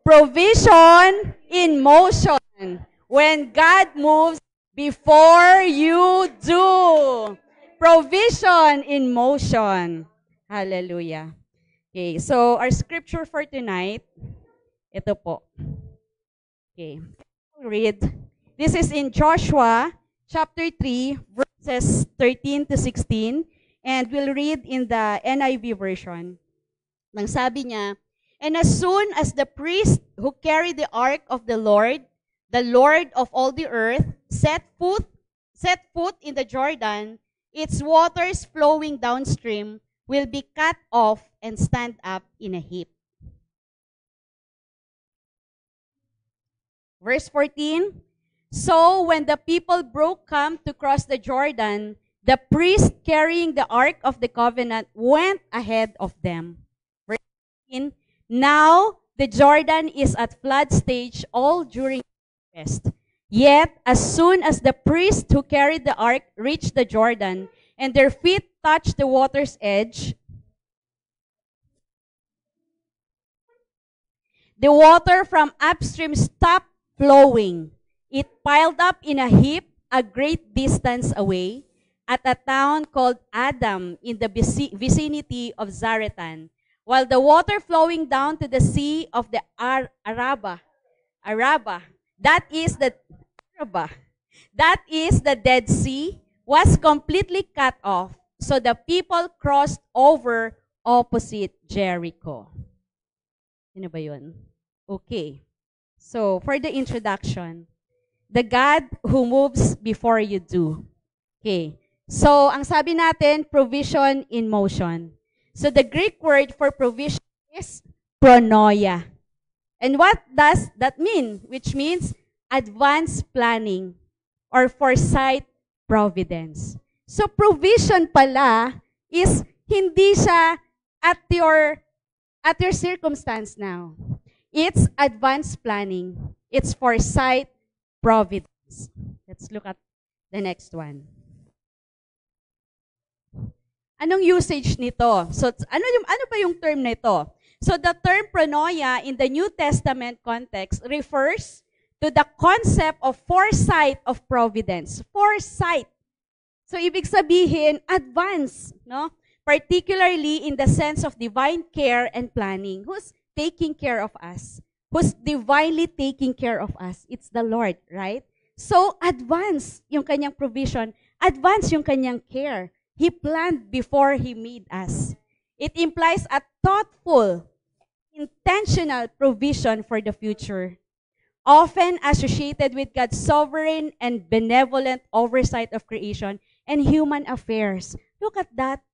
Provision in motion. When God moves before you do. Provision in motion. Hallelujah. Okay, so our scripture for tonight, ito po. Okay, I'll read. This is in Joshua chapter 3, verses 13 to 16. And we'll read in the NIV version. Nang sabi niya, and as soon as the priest who carried the ark of the Lord of all the earth, set foot in the Jordan, its waters flowing downstream will be cut off and stand up in a heap. Verse 14, so when the people broke camp to cross the Jordan, the priest carrying the ark of the covenant went ahead of them. Verse 15, now the Jordan is at flood stage all during harvest. Yet, as soon as the priest who carried the ark reached the Jordan, and their feet touched the water's edge, the water from upstream stopped flowing. It piled up in a heap a great distance away at a town called Adam in the vicinity of Zaretan, while the water flowing down to the sea of the Araba, that is the Dead Sea, was completely cut off. So the people crossed over opposite Jericho. Ano ba yun? Okay. So, for the introduction, the God who moves before you do. Okay. So, ang sabi natin, provision in motion. So, the Greek word for provision is pronoia. And what does that mean? Which means advanced planning or foresight providence. So, provision pala is hindi siya at your circumstance now. It's advanced planning. It's foresight providence. Let's look at the next one. Anong usage nito? So, ano pa yung term nito? So, the term pronoia in the New Testament context refers to the concept of foresight of providence. Foresight. So, ibig sabihin, advance, no? Particularly in the sense of divine care and planning. Who's taking care of us? Who's divinely taking care of us? It's the Lord, right? So, advance yung kanyang provision. Advance yung kanyang care. He planned before He made us. It implies a thoughtful, intentional provision for the future, often associated with God's sovereign and benevolent oversight of creation and human affairs. Look at that.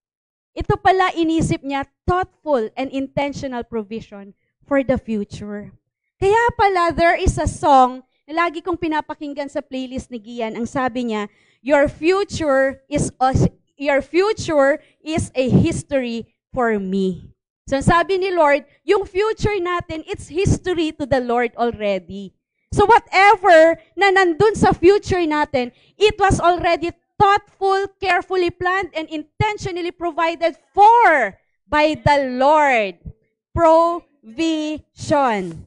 Ito pala inisip niya, thoughtful and intentional provision for the future. Kaya pala, there is a song na lagi kong pinapakinggan sa playlist ni Gian. Ang sabi niya, your future is a history for me. So sabi ni Lord, yung future natin, it's history to the Lord already. So whatever na nandun sa future natin, it was already thoughtful, carefully planned, and intentionally provided for by the Lord. Provision.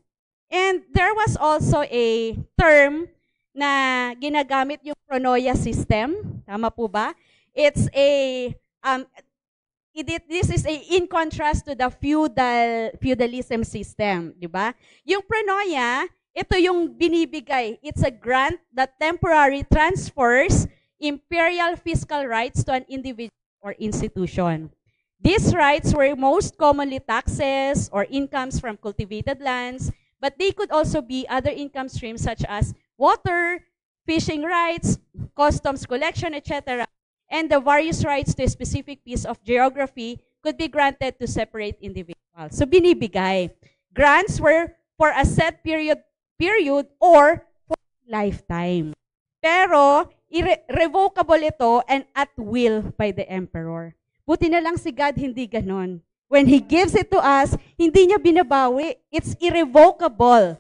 And there was also a term na ginagamit yung pronoia system. Tama po ba? It's this is in contrast to the feudalism system, di ba? Yung pronoia, ito yung binibigay. It's a grant that temporarily transfers imperial fiscal rights to an individual or institution. These rights were most commonly taxes or incomes from cultivated lands, but they could also be other income streams such as water, fishing rights, customs collection, etc. And the various rights to a specific piece of geography could be granted to separate individuals. So binibigay. Grants were for a set period or for lifetime. Pero irrevocable ito and at will by the emperor. Buti na lang si God hindi ganon. When He gives it to us, hindi niya binabawi. It's irrevocable.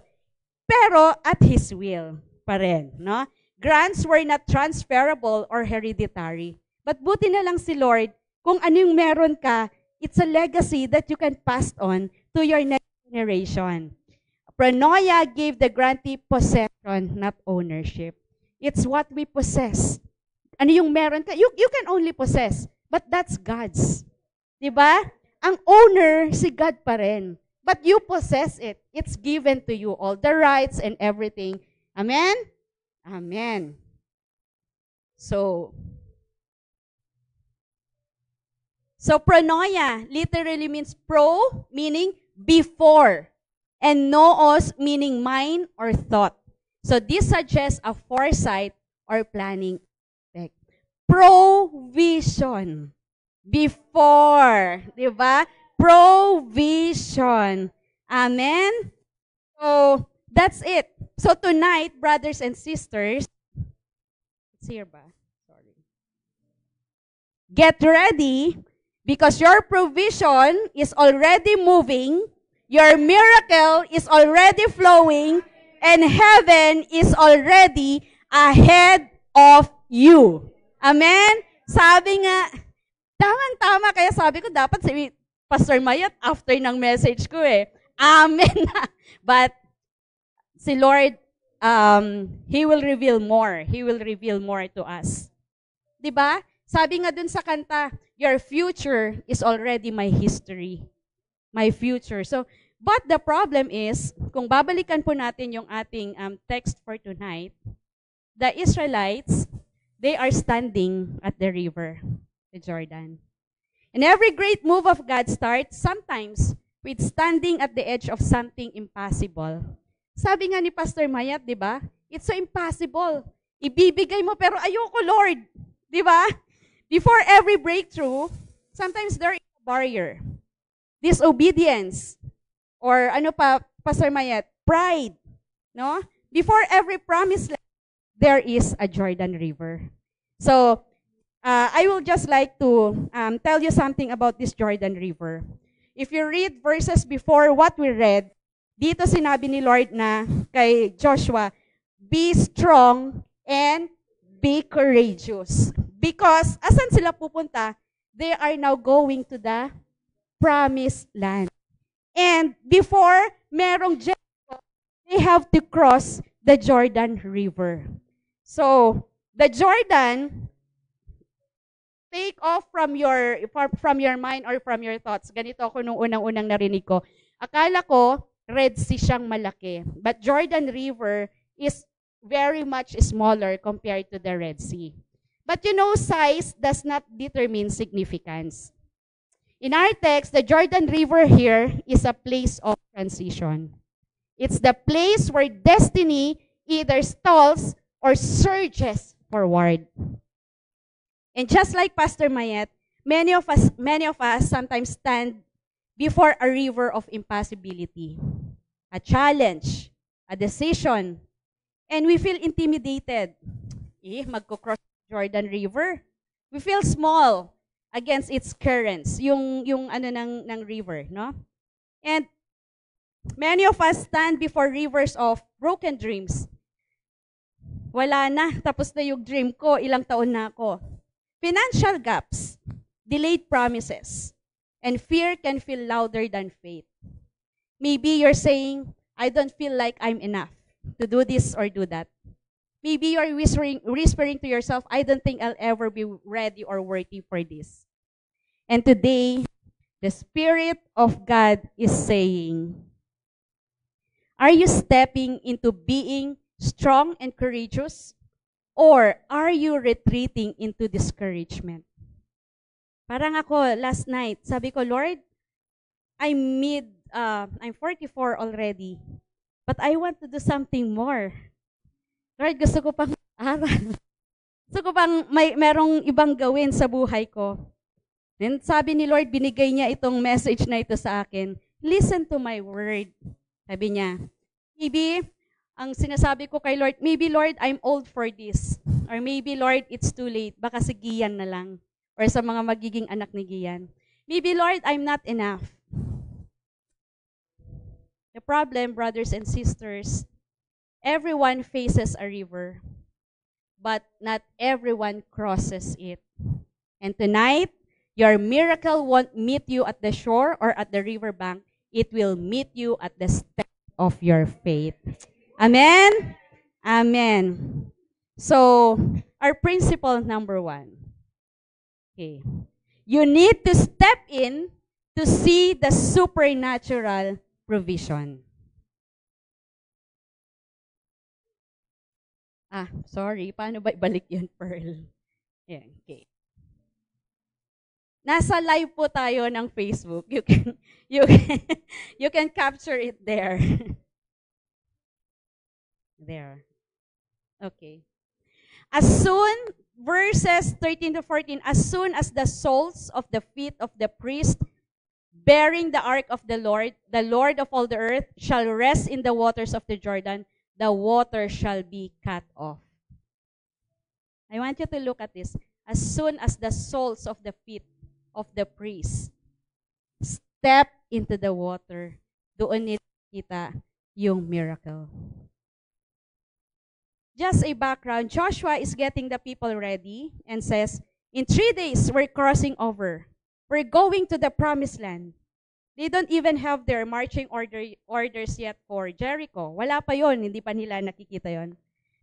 Pero at His will pa rin. No? Grants were not transferable or hereditary. But buti na lang si Lord, kung ano yung meron ka, it's a legacy that you can pass on to your next generation. Pronoia gave the grantee possession, not ownership. It's what we possess. Ano yung meron ka? You can only possess, but that's God's. Diba? Ang owner, si God pa rin. But you possess it. It's given to you, all the rights and everything. Amen? Amen. So pronoia literally means pro, meaning before, and noos, meaning mind or thought. So this suggests a foresight or planning aspect. Provision. Before. Diba? Provision. Amen? So, that's it. So tonight, brothers and sisters, it's here ba? Sorry. Get ready because your provision is already moving, your miracle is already flowing, and heaven is already ahead of you. Amen? Sabi nga, tamang-tama, kaya sabi ko dapat si Pastor Mayat after ng message ko eh. Amen. But si Lord, He will reveal more. He will reveal more to us. Diba? Sabi nga dun sa kanta, your future is already my history. My future. So, but the problem is, kung babalikan po natin yung ating text for tonight, the Israelites, they are standing at the river, the Jordan. And every great move of God starts sometimes with standing at the edge of something impossible. Sabi nga ni Pastor Mayat, di ba? It's so impossible. Ibibigay mo, pero ayoko, Lord. Di ba? Before every breakthrough, sometimes there is a barrier. Disobedience. Or ano pa, Pastor Mayat? Pride. No? Before every promise, there is a Jordan River. So, I will just like to tell you something about this Jordan River. If you read verses before what we read, dito sinabi ni Lord na kay Joshua, be strong and be courageous. Because, asan sila pupunta? They are now going to the promised land. And before merong Jericho, they have to cross the Jordan River. So, the Jordan, take off from your mind or from your thoughts. Ganito ako nung unang-unang narinig ko. Akala ko, Red Sea siyang malaki. But Jordan River is very much smaller compared to the Red Sea. But you know, size does not determine significance. In our text, the Jordan River here is a place of transition. It's the place where destiny either stalls or surges forward. And just like Pastor Mayet, many of us sometimes stand before a river of impossibility, a challenge, a decision, and we feel intimidated. Magko-cross Jordan River. We feel small against its currents, yung ano ng river, no? And many of us stand before rivers of broken dreams. Wala na, tapos na yung dream ko, ilang taon na ako. Financial gaps, delayed promises, and fear can feel louder than faith. Maybe you're saying, I don't feel like I'm enough to do this or do that. Maybe you're whispering to yourself, I don't think I'll ever be ready or worthy for this. And today, the Spirit of God is saying, are you stepping into being strong and courageous? Or are you retreating into discouragement? Parang ako, last night, sabi ko, Lord, I'm 44 already, but I want to do something more. Lord, gusto ko pang aral. Gusto ko pang merong ibang gawin sa buhay ko. Then sabi ni Lord, binigay niya itong message na ito sa akin. Listen to my word. Sabi niya, maybe, ang sinasabi ko kay Lord, maybe Lord, I'm old for this. Or maybe Lord, it's too late. Baka si Gian na lang. Or sa mga magiging anak ni Gian. Maybe Lord, I'm not enough. The problem, brothers and sisters, everyone faces a river, but not everyone crosses it. And tonight, your miracle won't meet you at the shore or at the riverbank. It will meet you at the step of your faith. Amen? Amen. So, our principle number 1. Okay. You need to step in to see the supernatural provision. Sorry. Paano ba ibalik yun, Pearl? Yeah, okay. Nasa live po tayo ng Facebook. You can capture it there. There. Okay. As soon, verses 13 to 14, as soon as the soles of the feet of the priest bearing the ark of the Lord of all the earth, shall rest in the waters of the Jordan, the water shall be cut off. I want you to look at this. As soon as the soles of the feet of the priest step into the water, doon nila kita yung miracle. Just a background, Joshua is getting the people ready and says, in 3 days, we're crossing over. We're going to the promised land. They don't even have their marching orders yet for Jericho. Wala pa yon, hindi pa nila nakikita yon.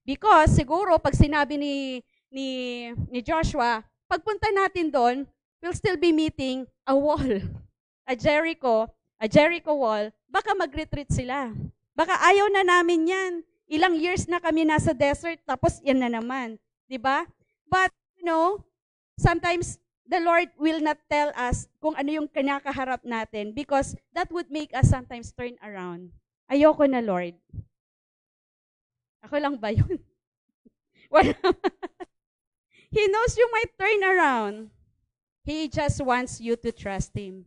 Because siguro pag sinabi ni Joshua, pagpunta natin doon, we'll still be meeting a wall, a Jericho wall, baka mag-retreat sila. Baka ayaw na namin yan. Ilang years na kami nasa desert, tapos yan na naman. Diba? But, sometimes the Lord will not tell us kung ano yung kinakaharap natin because that would make us sometimes turn around. Ayoko na, Lord. Ako lang ba yun? He knows you might turn around. He just wants you to trust Him.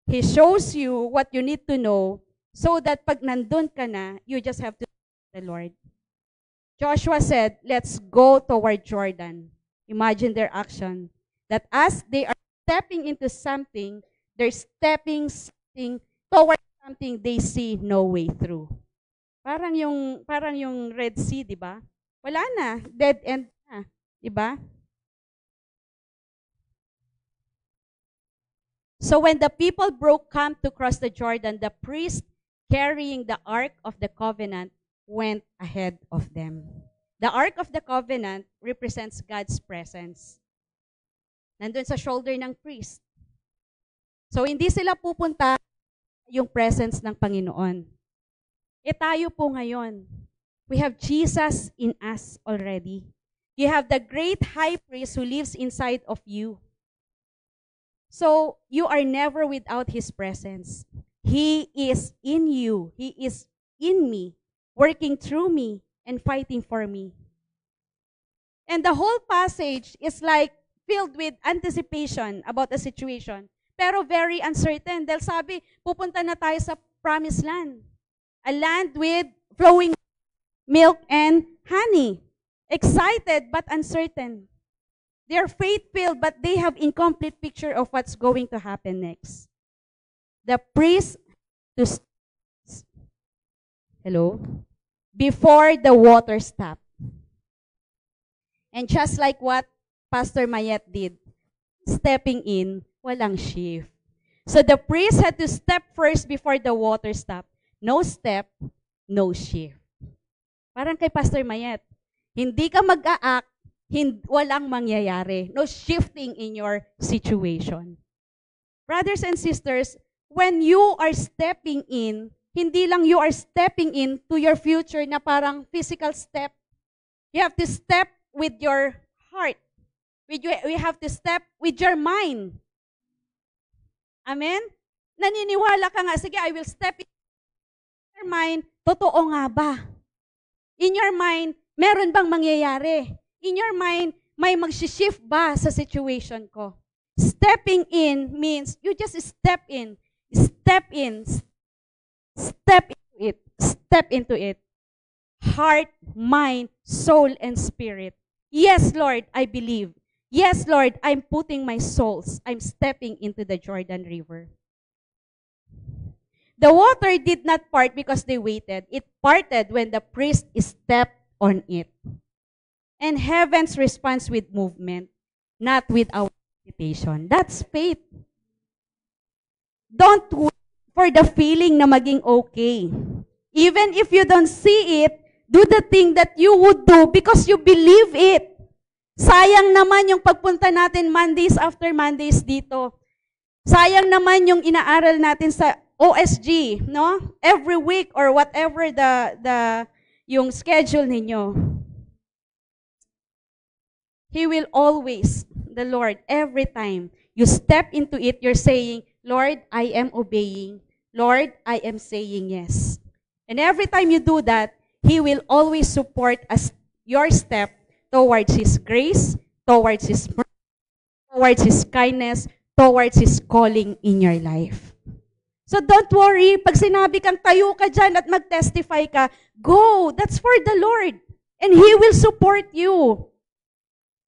He shows you what you need to know so that pag nandun ka na, you just have to trust the Lord. Joshua said, let's go toward Jordan. Imagine their action. That as they are stepping into something, they're stepping toward something they see no way through. Parang yung Red Sea, di ba? Wala na, dead end na, di ba? So when the people broke camp to cross the Jordan, the priest carrying the Ark of the Covenant went ahead of them. The Ark of the Covenant represents God's presence. Nandun sa shoulder ng priest. So, hindi sila pupunta yung presence ng Panginoon. Tayo po ngayon. We have Jesus in us already. You have the great high priest who lives inside of you. So, you are never without His presence. He is in you. He is in me, working through me and fighting for me. And the whole passage is like filled with anticipation about the situation, pero very uncertain. Dahil sabi, pupunta na tayo sa promised land. A land with flowing milk and honey. Excited but uncertain. They are faith-filled but they have incomplete picture of what's going to happen next. The priest before the water stopped. And just like what Pastor Mayet did, stepping in, walang shift. So the priest had to step first before the water stopped. No step, no shift. Parang kay Pastor Mayet, hindi ka mag-a-act, walang mangyayari. No shifting in your situation. Brothers and sisters, when you are stepping in, hindi lang you are stepping in to your future na parang physical step. You have to step with your heart. We have to step with your mind. Amen? Naniniwala ka nga, sige, I will step in your mind. Totoo nga ba? In your mind, meron bang mangyayari? In your mind, may mag-shift ba sa situation ko? Stepping in means you just step in. Step in. Step into it. Step into it. Heart, mind, soul, and spirit. Yes, Lord, I believe. Yes, Lord, I'm putting my souls. I'm stepping into the Jordan River. The water did not part because they waited. It parted when the priest stepped on it. And heaven's response with movement, not with our hesitation. That's faith. Don't wait for the feeling na maging okay. Even if you don't see it, do the thing that you would do because you believe it. Sayang naman yung pagpunta natin Mondays after Mondays dito. Sayang naman yung inaaral natin sa OSG, no? Every week or whatever yung schedule ninyo. He will always, the Lord, every time you step into it, you're saying, Lord, I am obeying. Lord, I am saying yes. And every time you do that, He will always support your step towards His grace, towards His mercy, towards His kindness, towards His calling in your life. So don't worry, pag sinabi kang tayo ka dyan at mag-testify ka, go, that's for the Lord. And He will support you.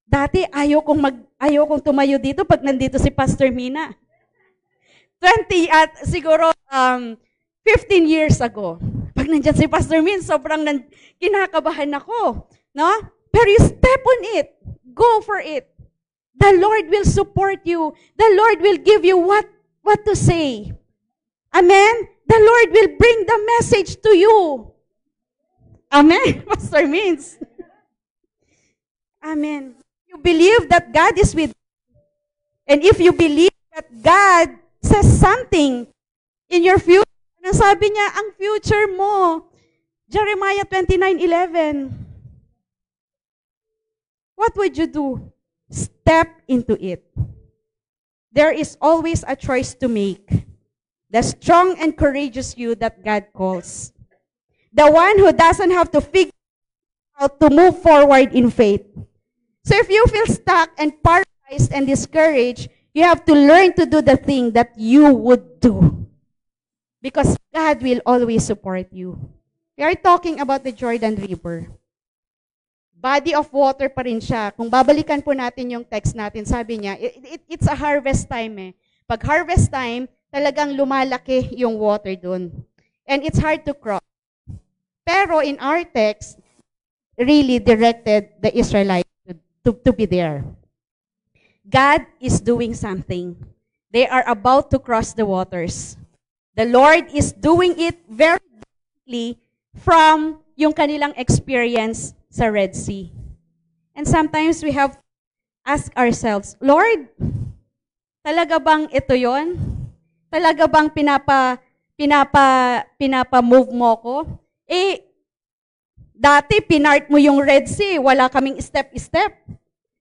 Dati, ayaw kong tumayo dito pag nandito si Pastor Mina. 15 years ago. Pag nandyan si Pastor Min, sobrang kinakabahan ako. No? Pero you step on it. Go for it. The Lord will support you. The Lord will give you what to say. Amen? The Lord will bring the message to you. Amen? Pastor Means. Amen. You believe that God is with you. And if you believe that God says something in your future, anong sabi niya, ang future mo, Jeremiah 29:11. What would you do? Step into it. There is always a choice to make. The strong and courageous you that God calls. The one who doesn't have to figure out to move forward in faith. So if you feel stuck and paralyzed and discouraged, you have to learn to do the thing that you would do. Because God will always support you. We are talking about the Jordan River. Body of water pa rin siya. Kung babalikan po natin yung text natin, sabi niya, it's a harvest time eh. Pag harvest time, talagang lumalaki yung water dun. And it's hard to cross. Pero in our text, really directed the Israelites to be there. God is doing something. They are about to cross the waters. The Lord is doing it very differently from yung kanilang experience sa Red Sea. And sometimes we have to ask ourselves, Lord, talaga bang ito yon? Talaga bang pinapa-move mo ko? Dati pinart mo yung Red Sea, wala kaming step-step.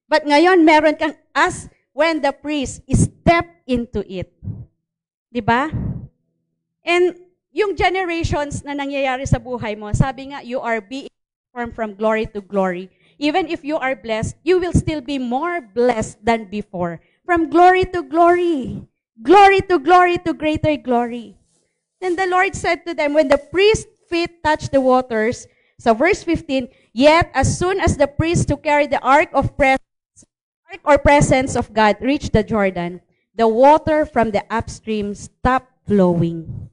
But ngayon, meron kang as when the priest step into it. Diba? And yung generations na nangyayari sa buhay mo, sabi nga, you are being transformed from glory to glory. Even if you are blessed, you will still be more blessed than before. From glory to glory. Glory to glory to greater glory. Then the Lord said to them, when the priest's feet touched the waters, so verse 15, yet as soon as the priest to carry the ark or presence of God reached the Jordan, the water from the upstream stopped flowing.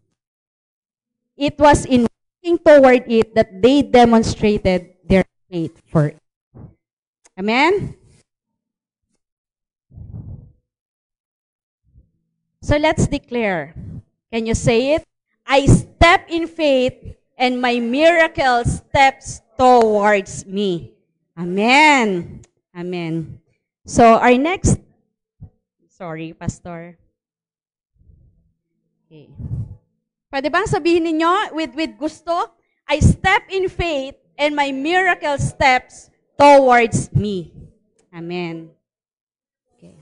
It was in walking toward it that they demonstrated their faith for it. Amen? So let's declare. Can you say it? I step in faith and my miracle steps towards me. Amen. Amen. So our next, sorry, Pastor. Okay. Pwede bang sabihin ninyo with gusto? I step in faith and my miracle steps towards me. Amen. Okay.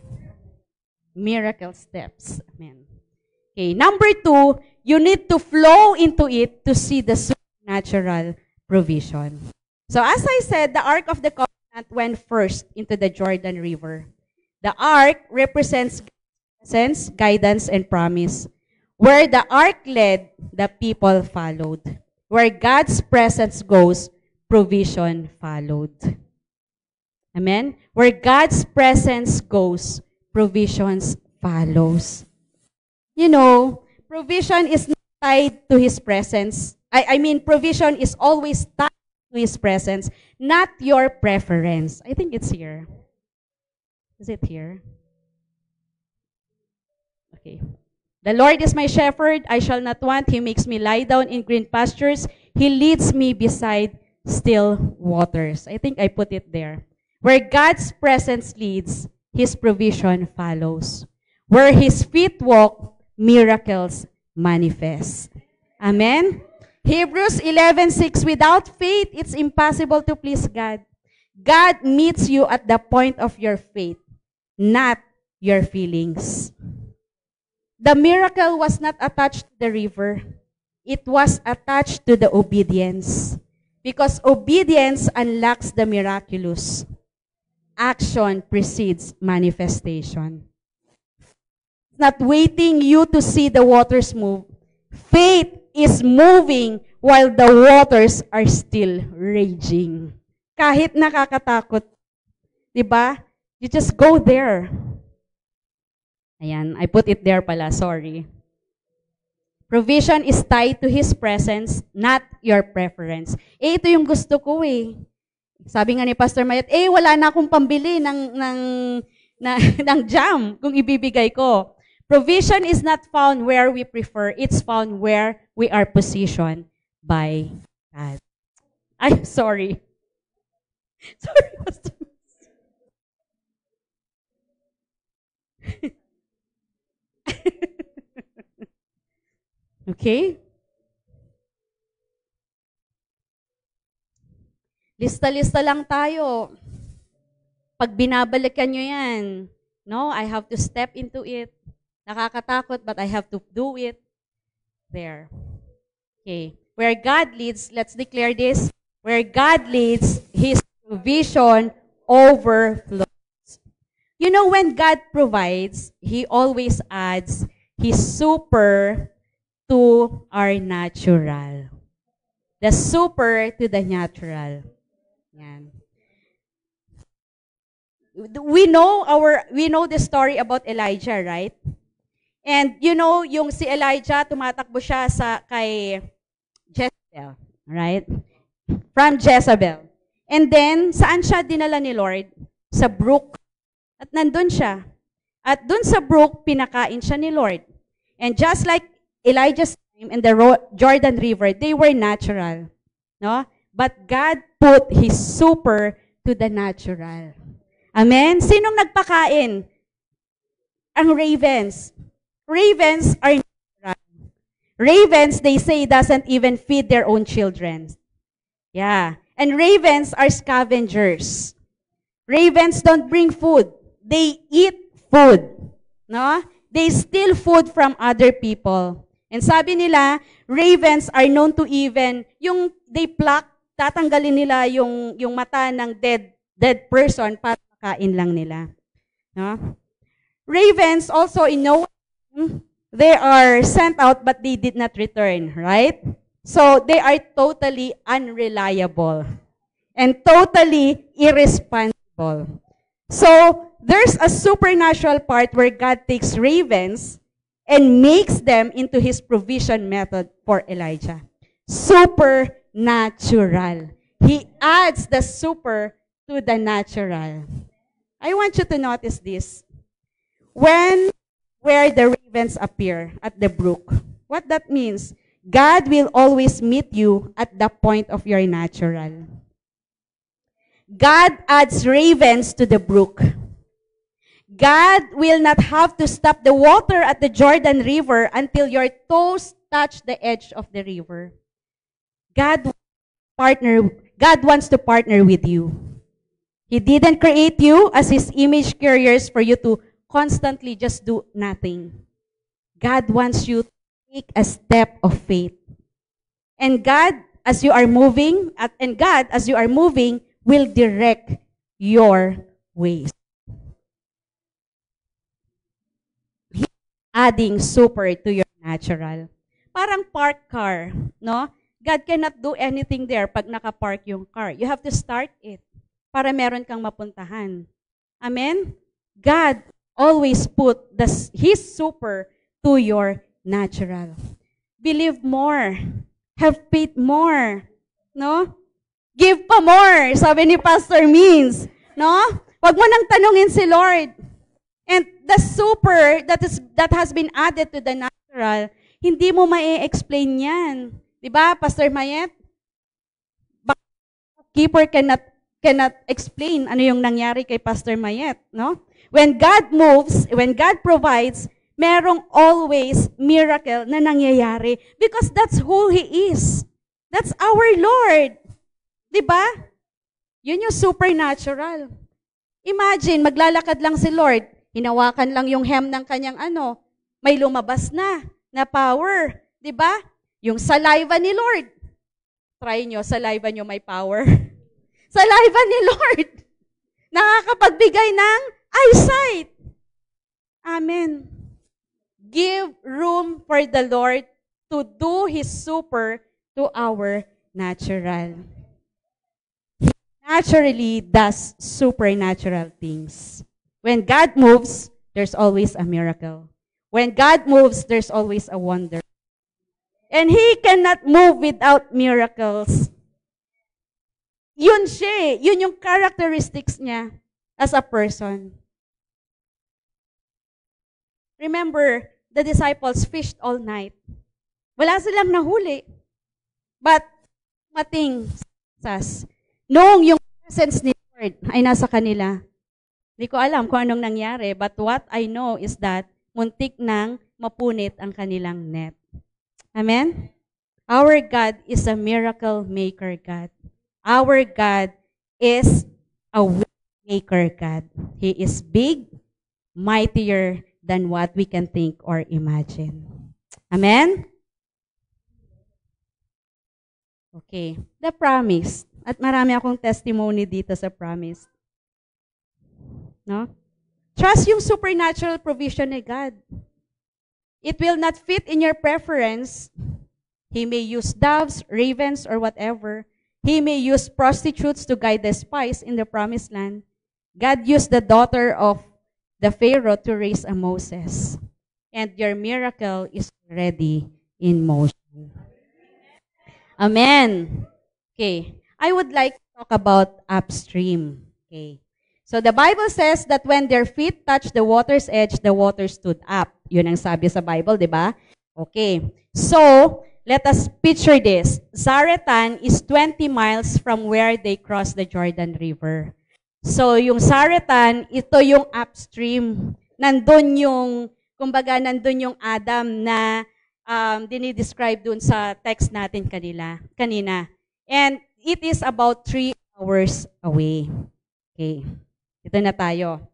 Miracle steps. Amen. Okay. Number 2, you need to flow into it to see the supernatural provision. So as I said, the Ark of the Covenant went first into the Jordan River. The Ark represents presence, guidance, and promise. Where the Ark led, the people followed. Where God's presence goes, provision followed. Amen? Where God's presence goes, provisions follows. You know, provision is not tied to His presence. I mean, provision is always tied to His presence, not your preference. I think it's here. Is it here? Okay. The Lord is my shepherd, I shall not want. He makes me lie down in green pastures. He leads me beside still waters. I think I put it there. Where God's presence leads, His provision follows. Where His feet walk, miracles manifest. Amen? Hebrews 11:6, without faith, it's impossible to please God. God meets you at the point of your faith, not your feelings. The miracle was not attached to the river. It was attached to the obedience. Because obedience unlocks the miraculous. Action precedes manifestation. Not waiting you to see the waters move. Faith is moving while the waters are still raging. Kahit nakakatakot, 'di ba? You just go there. Ayan, I put it there pala, sorry. Provision is tied to His presence, not your preference. Ito yung gusto ko eh. Sabi nga ni Pastor Mayet, wala na akong pambili ng jam kung ibibigay ko. Provision is not found where we prefer. It's found where we are positioned by God. Ay, sorry. Sorry, Pastor. Okay? Lista-lista lang tayo. Pag binabalikan nyo yan, no, I have to step into it. Nakakatakot, but I have to do it. There. Okay. Where God leads, let's declare this. Where God leads, His provision overflows. You know, when God provides, He always adds His super to our natural. The super to the natural. Yan. We know the story about Elijah, right? And you know, yung si Elijah, tumatakbo siya kay Jezebel, right? From Jezebel. And then, saan siya dinala ni Lord? Sa brook. At nandun siya. At dun sa brook, pinakain siya ni Lord. And just like Elijah's time and the Jordan River, they were natural. No? But God put His super to the natural. Amen? Sinong nagpakain? Ang ravens. Ravens are natural. Ravens, they say, doesn't even feed their own children. Yeah. And ravens are scavengers. Ravens don't bring food. They eat food. No? They steal food from other people. And sabi nila, ravens are known to even, yung they pluck, tatanggalin nila yung mata ng dead person para makain lang nila. No? Ravens also in Noah, they are sent out but they did not return, right? So they are totally unreliable and totally irresponsible. So there's a supernatural part where God takes ravens and makes them into His provision method for Elijah. Supernatural. He adds the super to the natural. I want you to notice this. Where the ravens appear at the brook, what that means, God will always meet you at the point of your natural. God adds ravens to the brook. God will not have to stop the water at the Jordan River until your toes touch the edge of the river. God wants to partner with you. He didn't create you as His image carriers for you to constantly just do nothing. God wants you to take a step of faith. And God, as you are moving, will direct your ways. He's adding super to your natural. Parang park car, no? God cannot do anything there pag nakapark yung car. You have to start it para meron kang mapuntahan. Amen? God always put His super to your natural. Believe more. Have faith more. No? Give pa more, sabi ni Pastor Means. No? Wag mo nang tanungin si Lord. And the super that has been added to the natural, hindi mo ma-explain yan. Diba, Pastor Mayet? shopkeeper cannot explain ano yung nangyari kay Pastor Mayet, no? When God moves, when God provides, merong always miracle na nangyayari because that's who He is. That's our Lord. 'Di ba? Yun yung supernatural. Imagine, maglalakad lang si Lord, hinawakan lang yung hem ng kanyang may lumabas na power. 'Di ba? Yung saliva ni Lord. Try nyo, saliva nyo may power. Saliva ni Lord. Nakakapagbigay ng eyesight. Amen. Give room for the Lord to do His super to our natural. He naturally does supernatural things. When God moves, there's always a miracle. When God moves, there's always a wonder. And He cannot move without miracles. Yun siya. Yun yung characteristics niya as a person. Remember, the disciples fished all night. Wala silang nahuli. But, noong yung presence ni Lord ay nasa kanila, hindi ko alam kung anong nangyari, but what I know is that muntik nang mapunit ang kanilang net. Amen? Our God is a miracle maker God. Our God is a way maker God. He is big, mightier than what we can think or imagine. Amen? Okay. The promise. At marami akong testimony dito sa promise. No? Trust yung supernatural provision ni God. It will not fit in your preference. He may use doves, ravens, or whatever. He may use prostitutes to guide the spies in the promised land. God used the daughter of the Pharaoh to raise a Moses. And your miracle is already in motion. Amen. Okay. I would like to talk about upstream. Okay. So the Bible says that when their feet touched the water's edge, the water stood up. Yun ang sabi sa Bible, di ba? Okay. So, let us picture this. Zaretan is 20 miles from where they crossed the Jordan River. So, yung Zaretan, ito yung upstream. Nandun kumbaga, nandun yung Adam na dinidescribe dun sa text natin kanina. And it is about 3 hours away. Okay. Ito na tayo.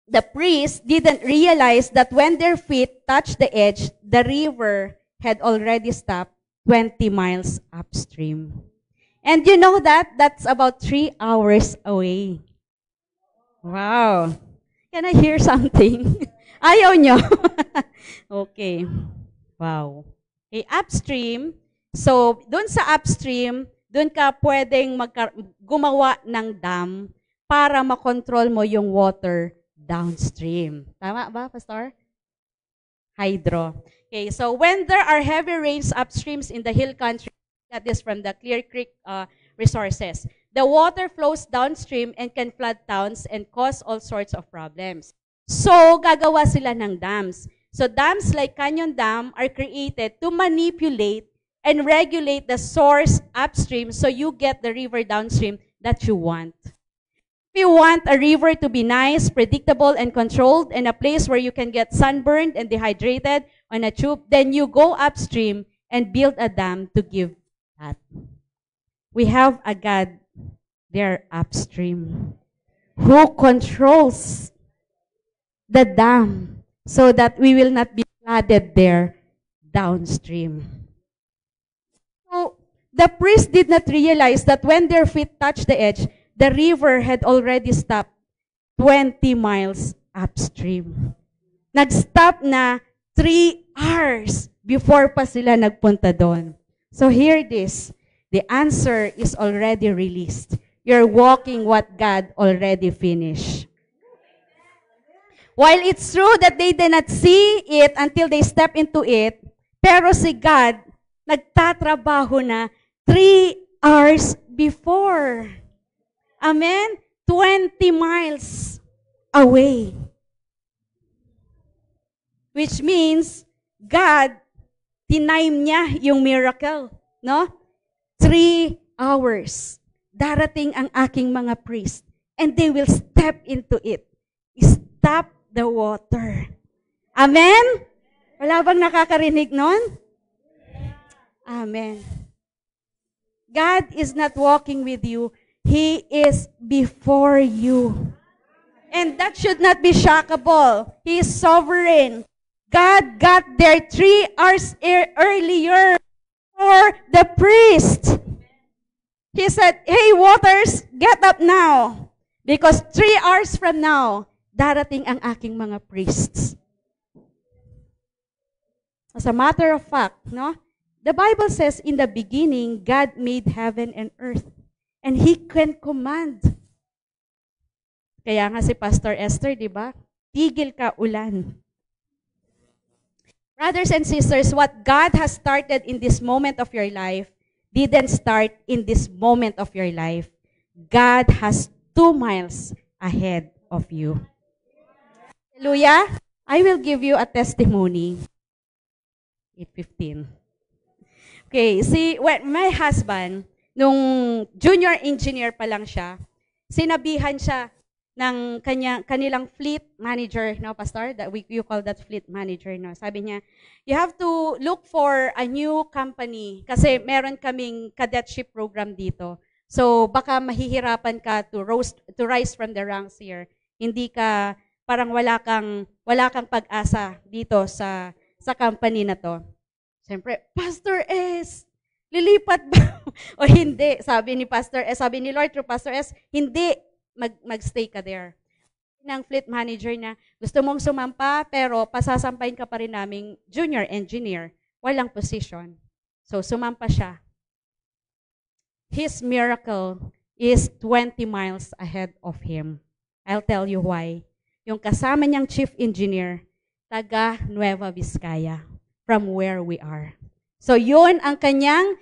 The priests didn't realize that when their feet touched the edge, the river had already stopped 20 miles upstream. And you know that? That's about 3 hours away. Wow. Can I hear something? Ayaw nyo? Okay. Wow. Okay, upstream. So, dun sa upstream, dun ka pwedeng gumawa ng dam para makontrol mo yung water downstream. Tama ba, Pastor? Hydro. Okay, so when there are heavy rains upstreams in the hill country, that is from the Clear Creek resources, the water flows downstream and can flood towns and cause all sorts of problems. So, gagawa sila ng dams. So, dams like Canyon Dam are created to manipulate and regulate the source upstream so you get the river downstream that you want. If you want a river to be nice, predictable, and controlled, and a place where you can get sunburned and dehydrated on a tube, then you go upstream and build a dam to give that. We have a God there upstream who controls the dam so that we will not be flooded there downstream. So, the priest did not realize that when their feet touched the edge, the river had already stopped 20 miles upstream. Nag-stop na 3 hours before pa sila nagpunta doon. So hear this. The answer is already released. You're walking what God already finished. While it's true that they did not see it until they step into it, pero si God, nagtatrabaho na 3 hours before. Amen? 20 miles away. Which means, God, tinime niya yung miracle. No? 3 hours, darating ang aking mga priest, and they will step into it. Stop the water. Amen? Wala bang nakakarinig nun? Amen. God is not walking with you. He is before you. And that should not be shockable. He is sovereign. God got there 3 hours earlier for the priest. He said, hey, waters, get up now. Because 3 hours from now, darating ang aking mga priests. As a matter of fact, no? The Bible says, in the beginning, God made heaven and earth. And He can command. Kaya nga si Pastor Esther, di ba? Tigil ka ulan. Brothers and sisters, what God has started in this moment of your life didn't start in this moment of your life. God has 2 miles ahead of you. Hallelujah! I will give you a testimony. 8:15. Okay, when my husband, nung junior engineer pa lang siya, sinabihan siya ng kanilang fleet manager, no, Pastor? You call that fleet manager, no? Sabi niya, you have to look for a new company kasi meron kaming cadetship program dito. So, baka mahihirapan ka to rise from the ranks here. Hindi ka, parang wala kang pag-asa dito sa company na to. Siyempre, Pastor S, lilipat ba? O hindi? Sabi ni Pastor S, sabi ni Lord through Pastor S, hindi, magstay ka there. Ng fleet manager na, gusto mong sumampa, pero pasasampahin ka pa rin naming junior engineer. Walang position. So, sumampa siya. His miracle is 20 miles ahead of him. I'll tell you why. Yung kasama niyang chief engineer, taga Nueva Vizcaya, from where we are. So yun ang kanyang,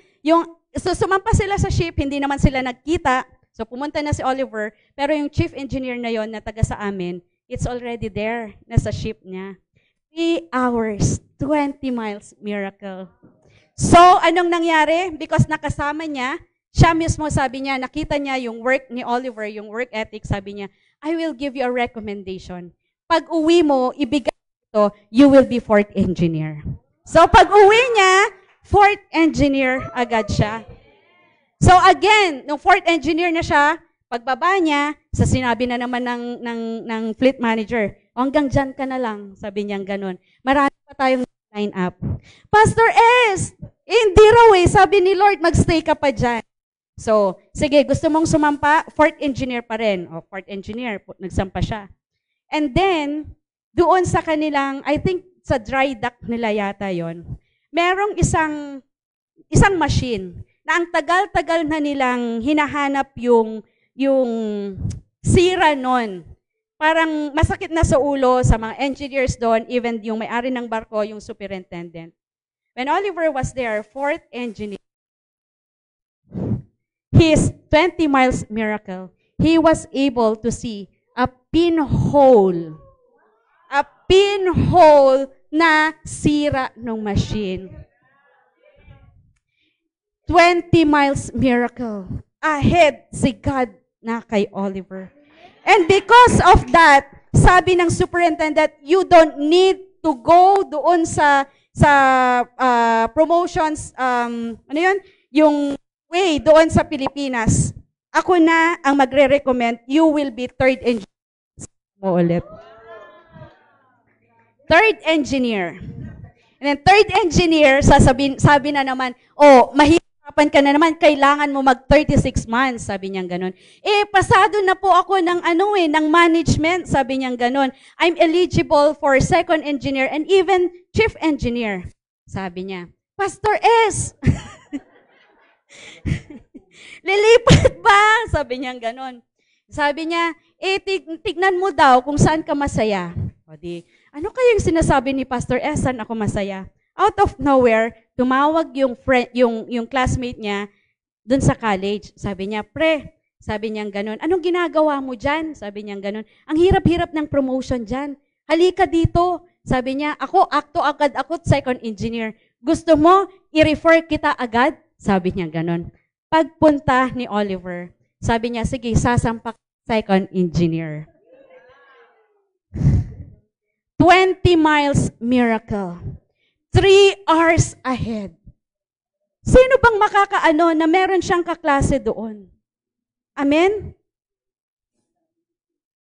so sumampa sila sa ship, hindi naman sila nagkita. So pumunta na si Oliver, pero yung chief engineer na yon na taga sa amin, it's already there, nasa ship niya. 3 hours, 20 miles, miracle. So anong nangyari? Because nakasama niya, siya mismo sabi niya, nakita niya yung work ni Oliver, yung work ethic, sabi niya, I will give you a recommendation. Pag uwi mo, ibigay ito, you will be 4th engineer. So pag uwi niya, 4th engineer agad siya. So again, nung 4th engineer na siya, pagbaba niya, sa sinabi na naman ng fleet manager, hanggang dyan ka na lang, sabi niyang ganun. Marami pa tayong line up. Pastor S, hindi raw sabi ni Lord, magstay ka pa dyan. So, sige, gusto mong sumampa, 4th engineer pa rin. O, 4th engineer, nagsampa siya. And then, doon sa kanilang, I think, sa dry dock nila yata yon, merong isang machine na ang tagal-tagal na nilang hinahanap yung sira nun. Parang masakit na sa ulo sa mga engineers doon, even yung may-ari ng barko, yung superintendent. When Oliver was there, 4th engineer, his 20 miles miracle, he was able to see a pinhole na sira ng machine. 20 miles miracle. Ahead si God na kay Oliver. And because of that, sabi ng superintendent, you don't need to go doon sa promotions, ano yun? Yung way doon sa Pilipinas. Ako na ang magre-recommend, you will be 3rd engineer. Mo ulit. 3rd engineer. And then 3rd engineer, sabi na naman, mahirapan ka na naman, kailangan mo mag 36 months, sabi niyang ganun. Pasado na po ako ng management, sabi niyang ganun. I'm eligible for 2nd engineer and even chief engineer, sabi niya. Pastor S, lilipat ba? Sabi niyang ganun. Sabi niya, tignan mo daw kung saan ka masaya. O di, ano kayang sinasabi ni Pastor S, saan ako masaya? Out of nowhere, tumawag yung classmate niya dun sa college. Sabi niya, sabi niya ganun, anong ginagawa mo dyan? Sabi niya ganun, ang hirap-hirap ng promotion dyan. Halika dito. Sabi niya, ako 2nd engineer. Gusto mo, i-refer kita agad? Sabi niya ganun. Pagpunta ni Oliver, sabi niya, sige, sasampak second engineer. 20 miles miracle. 3 hours ahead. Sino bang makakaano na meron siyang kaklase doon? Amen?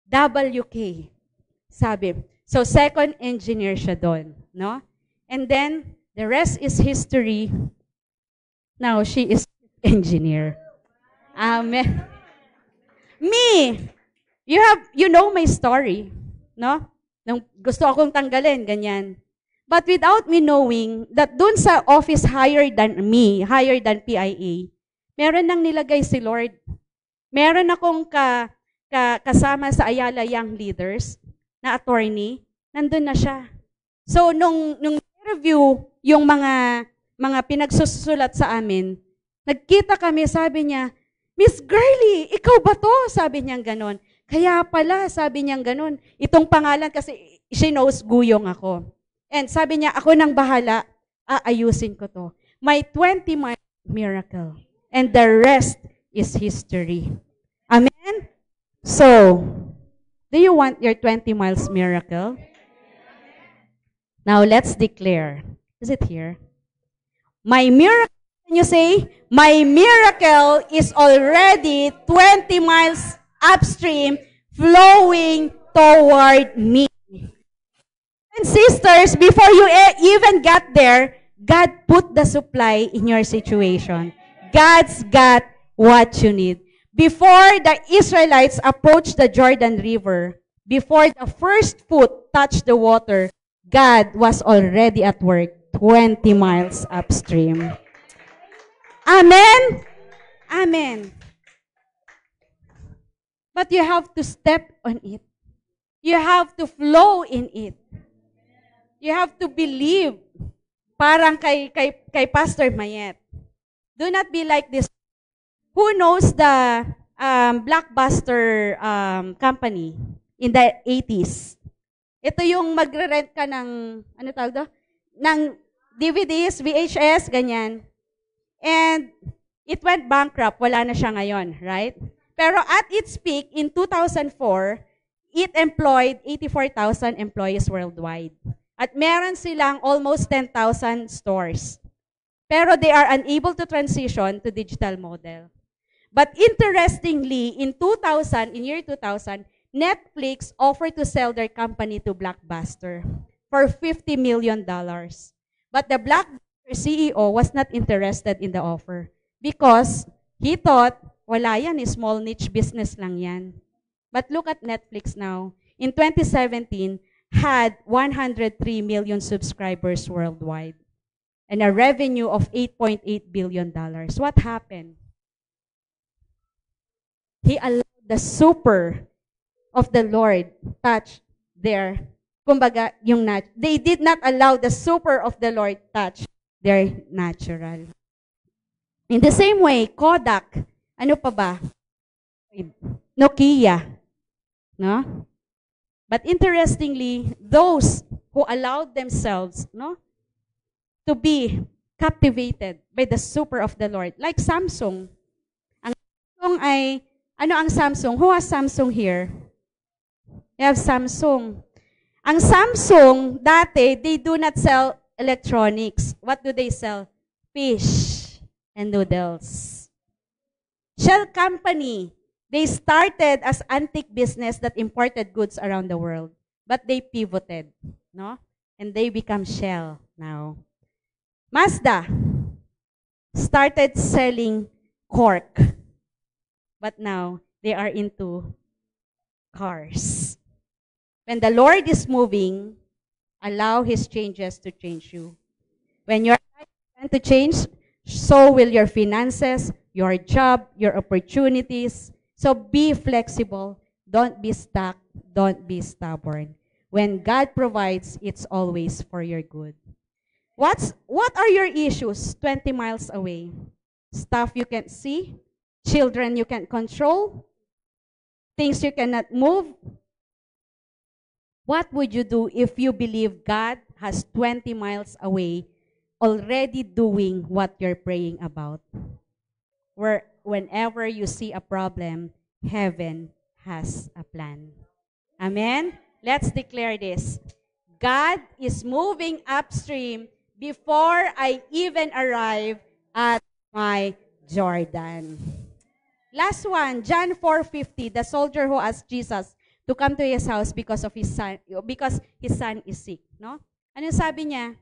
WK. Sabi. So, second engineer siya doon. No? And then, the rest is history. Now, she is engineer. Amen. Me, you know my story. No? Nung gusto akong tanggalin, ganyan. But without me knowing that dun sa office higher than me, higher than PIA, meron nang nilagay si Lord. Meron akong kasama sa Ayala Young Leaders na attorney, nandun na siya. So, nung interview yung mga pinagsusulat sa amin, nagkita kami, sabi niya, Miss Girlie, ikaw ba to? Sabi niya ganon. Kaya pala, sabi niya ganon. Itong pangalan kasi she knows guyong ako. And sabi niya, ako nang bahala, aayusin ko to. My 20-mile miracle. And the rest is history. Amen? So, do you want your 20 miles miracle? Now, let's declare. Is it here? My miracle, can you say, my miracle is already 20 miles upstream, flowing toward me. And sisters, before you even get there, God put the supply in your situation. God's got what you need. Before the Israelites approached the Jordan River, before the first foot touched the water, God was already at work 20 miles upstream. Amen? Amen. But you have to step on it. You have to flow in it. You have to believe. Parang kay Pastor Mayet. Do not be like this. Who knows the Blockbuster company in the 80s? Ito yung magre-rent ka ng, ano tawag doon? Ng DVDs, VHS, ganyan. And it went bankrupt. Wala na siya ngayon, right? Pero at its peak, in 2004, it employed 84,000 employees worldwide. At meron silang almost 10,000 stores. Pero they are unable to transition to digital model. But interestingly, in year 2000, Netflix offered to sell their company to Blockbuster for $50 million. But the Blockbuster CEO was not interested in the offer because he thought, wala yan, small niche business lang yan. But look at Netflix now. In 2017, had 103 million subscribers worldwide and a revenue of $8.8 billion. What happened? He allowed the super of the Lord touch their, kumbaga, they did not allow the super of the Lord touch their natural. In the same way, Kodak, ano pa ba? Nokia, no? But interestingly, those who allowed themselves, no, to be captivated by the super of the Lord, like Samsung. Ang Samsung ay, ano ang Samsung? Who has Samsung here? You have Samsung. Ang Samsung, dati, they do not sell electronics. What do they sell? Fish and noodles. Shell Company, they started as antique business that imported goods around the world. But they pivoted, no? And they become Shell now. Mazda started selling cork. But now, they are into cars. When the Lord is moving, allow His changes to change you. When your life is going to change, so will your finances, your job, your opportunities. So be flexible. Don't be stuck. Don't be stubborn. When God provides, it's always for your good. What are your issues 20 miles away? Stuff you can't see? Children you can't control? Things you cannot move? What would you do if you believe God has 20 miles away already doing what you're praying about? whenever you see a problem, heaven has a plan. Amen? Let's declare this. God is moving upstream before I even arrive at my Jordan. Last one, John 4:50, the soldier who asked Jesus to come to his house because his son is sick, no? Ano sabi niya?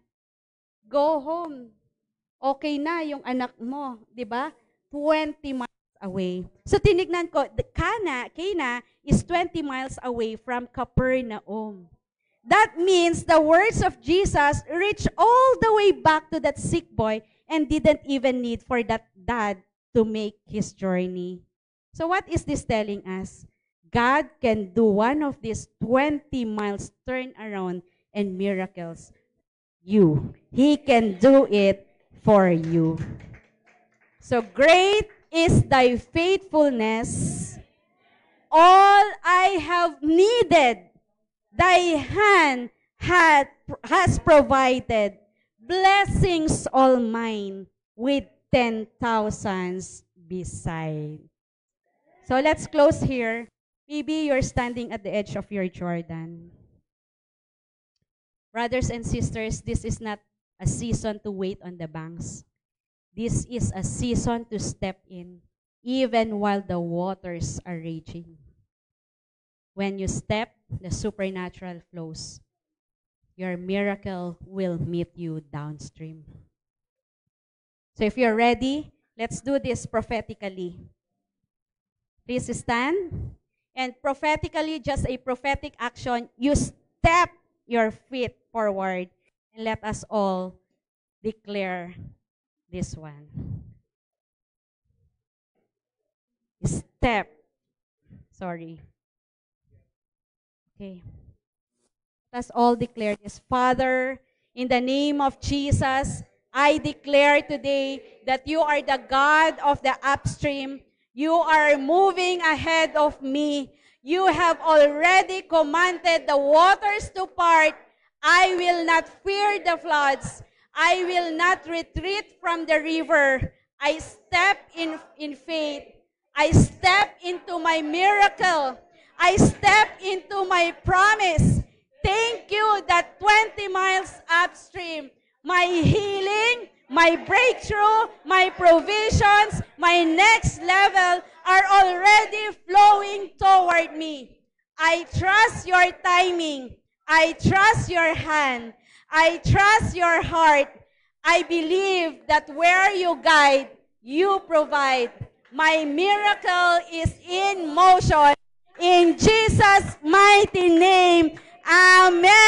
Go home. Okay na yung anak mo, 'di ba? 20 miles away. So tinignan ko, Cana is 20 miles away from Capernaum. That means the words of Jesus reached all the way back to that sick boy and didn't even need for that dad to make his journey. So what is this telling us? God can do one of these 20 miles turn around and miracles. He can do it for you. So great is thy faithfulness. All I have needed, thy hand has provided. Blessings all mine with 10,000s beside. So let's close here. Maybe you're standing at the edge of your Jordan. Brothers and sisters, this is not a season to wait on the banks. This is a season to step in, even while the waters are raging. When you step, the supernatural flows. Your miracle will meet you downstream. So if you're ready, let's do this prophetically. Please stand. And prophetically, just a prophetic action, you step your feet forward. And let us all declare this one. Step. Sorry. Okay. Let us all declare this. Father, in the name of Jesus, I declare today that you are the God of the upstream. You are moving ahead of me. You have already commanded the waters to part. I will not fear the floods. I will not retreat from the river. I step in faith. I step into my miracle. I step into my promise. Thank you that 20 miles upstream, my healing, my breakthrough, my provisions, my next level are already flowing toward me. I trust your timing. I trust your hand. I trust your heart. I believe that where you guide, you provide. My miracle is in motion. In Jesus' mighty name, amen.